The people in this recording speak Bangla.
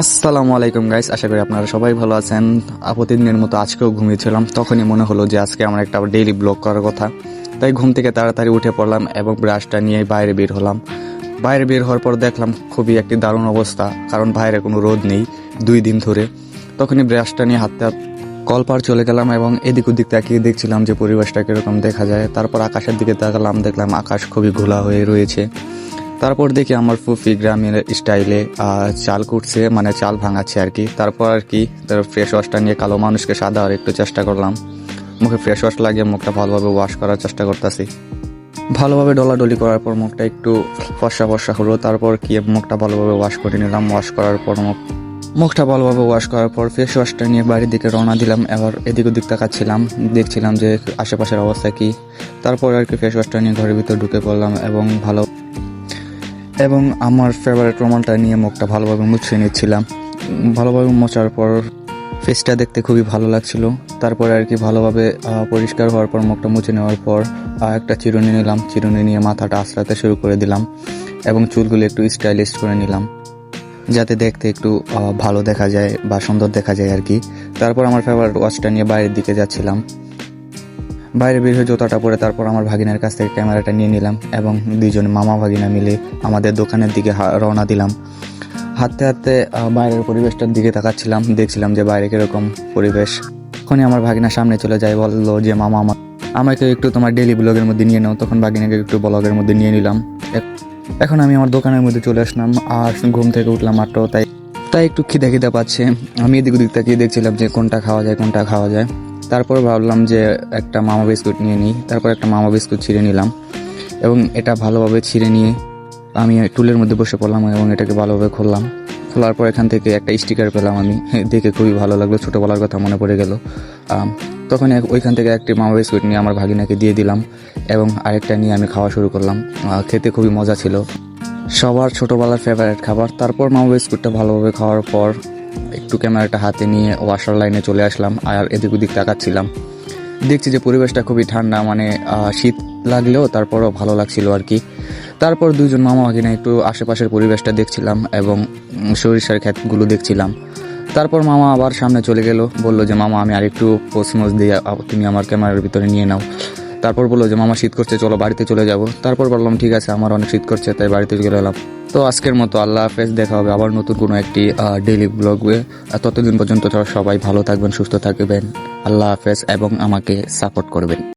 আসসালামু আলাইকুম গাইস, আশা করি আপনারা সবাই ভালো আছেন। প্রতিদিনের মতো আজকেও ঘুমিয়েছিলাম, তখনই মনে হলো যে আজকে আমার একটা ডেইলি ব্লগ করার কথা। তাই ঘুম থেকে তাড়াতাড়ি উঠে পড়লাম এবং ব্রাশটা নিয়ে বাইরে বের হলাম। বাইরে বের হওয়ার পর দেখলাম খুবই একটি দারুণ অবস্থা, কারণ বাইরে কোনো রোদ নেই 2 দিন ধরে। তখনই ব্রাশটা নিয়ে হাতে কলপার চলে গেলাম এবং এদিক ওদিক তাকিয়ে দেখছিলাম যে পরিবেশটা কিরকম দেখা যায়। তারপর আকাশের দিকে তাকালাম, দেখলাম আকাশ খুবই ঘোলা হয়ে রয়েছে। তারপর দেখি আমার ফুফি গ্রামের স্টাইলে চাল কুটছে, মানে চাল ভাঙাচ্ছে আর কি। তারপর আর কি তার ফ্রেশ ওয়াশটা নিয়ে কালো মানুষকে সাদা আর একটু চেষ্টা করলাম। মুখে ফ্রেশ ওয়াশ লাগিয়ে মুখটা ভালোভাবে ওয়াশ করার চেষ্টা করতেছি। ভালোভাবে ডলাডলি করার পর মুখটা একটু ফর্সা ফর্সা হলো। তারপর কি মুখটা ভালোভাবে ওয়াশ করে নিলাম। ওয়াশ করার পর মুখটা ভালোভাবে ওয়াশ করার পর ফেস ওয়াশটা নিয়ে বাড়ির দিকে রওনা দিলাম। এবার এদিক ওদিক তাকাচ্ছিলাম, দেখছিলাম যে আশেপাশের অবস্থা কি। তারপর আর কি ফেস ওয়াশটা নিয়ে ঘরের ভিতর ঢুকে পড়লাম এবং আমার ফেভারিট রুমালটা নিয়ে মুখটা ভালোভাবে মুছিয়ে নিচ্ছিলাম। ভালোভাবে মোছার পর ফেসটা দেখতে খুবই ভালো লাগছিল। তারপরে আর কি ভালোভাবে পরিষ্কার হওয়ার পর মুখটা মুছে নেওয়ার পর একটা চিরুনি নিলাম। চিরুনি নিয়ে মাথাটা আঁচড়াতে শুরু করে দিলাম এবং চুলগুলো একটু স্টাইলিশ করে নিলাম, যাতে দেখতে একটু ভালো দেখা যায় বা সুন্দর দেখা যায় আর কি। তারপর আমার ফেভারিট ওয়াচটা নিয়ে বাইরের দিকে যাচ্ছিলাম। বাইরে বের হয়ে জুতাটা পরে তারপর আমার ভাগিনার কাছ থেকে ক্যামেরাটা নিয়ে নিলাম এবং দুইজন মামা ভাগিনা মিলে আমাদের দোকানের দিকে রওনা দিলাম। হাঁটতে হাঁটতে বাইরের পরিবেশটার দিকে তাকাচ্ছিলাম, দেখছিলাম যে বাইরে কিরকম পরিবেশ। তখনই আমার ভাগিনা সামনে চলে যায়, বললো যে মামা আমাকে একটু তোমার ডেইলি ব্লগের মধ্যে নিয়ে নাও। তখন ভাগিনাকে একটু ব্লগের মধ্যে নিয়ে নিলাম। এখন আমি আমার দোকানের মধ্যে চলে আসলাম আর ঘুম থেকে উঠলাম মাত্র, তাই একটু খিদা পাচ্ছে। আমি এদিক ওদিক তাকিয়ে দেখছিলাম যে কোনটা খাওয়া যায়। তারপর ভাবলাম যে একটা মামা বিস্কুট নিয়ে নিই। তারপর একটা মামা বিস্কুট ছিঁড়ে নিলাম এবং এটা ভালোভাবে ছিঁড়ে নিয়ে আমি টুলের মধ্যে বসে পড়লাম এবং এটাকে ভালোভাবে খোলার পর এখান থেকে একটা স্টিকার পেলাম। আমি দেখে খুবই ভালো লাগলো, ছোটোবেলার কথা মনে পড়ে গেল। তখন ওইখান থেকে একটি মামা বিস্কুট নিয়ে আমার ভাগিনাকে দিয়ে দিলাম এবং আরেকটা নিয়ে আমি খাওয়া শুরু করলাম। খেতে খুবই মজা ছিল, সবার ছোটোবেলার ফেভারিট খাবার। তারপর মামা বিস্কুটটা ভালোভাবে খাওয়ার পর একটু ক্যামেরাটা হাতে নিয়ে ওয়াশার লাইনে চলে আসলাম আর এদিক ওদিক তাকাচ্ছিলাম। দেখছি যে পরিবেশটা খুবই ঠান্ডা, মানে শীত লাগলেও তারপরও ভালো লাগছিল আর কি। তারপর দুইজন মামা ভাগিনা একটু আশেপাশের পরিবেশটা দেখছিলাম এবং সরিষার ক্ষেতগুলো দেখছিলাম। তারপর মামা আবার সামনে চলে গেল, বললো যে মামা আমি আরেকটু পোস্টমোজ দিয়ে তুমি আমার ক্যামেরার ভিতরে নিয়ে নাও। তারপর বললো যে মামা শীত করছে, চলো বাড়িতে চলে যাব। তারপর বললাম ঠিক আছে, আমার অনেক শীত করছে, তাই বাড়িতে চলে এলাম। তো আজকের মতো আল্লাহ হাফেজ, দেখা হবে আবার নতুন কোনো একটি ডেইলি ব্লগে। ততদিন পর্যন্ত সবাই ভালো থাকবেন, সুস্থ থাকবেন। আল্লাহ হাফেজ এবং আমাকে সাপোর্ট করবেন।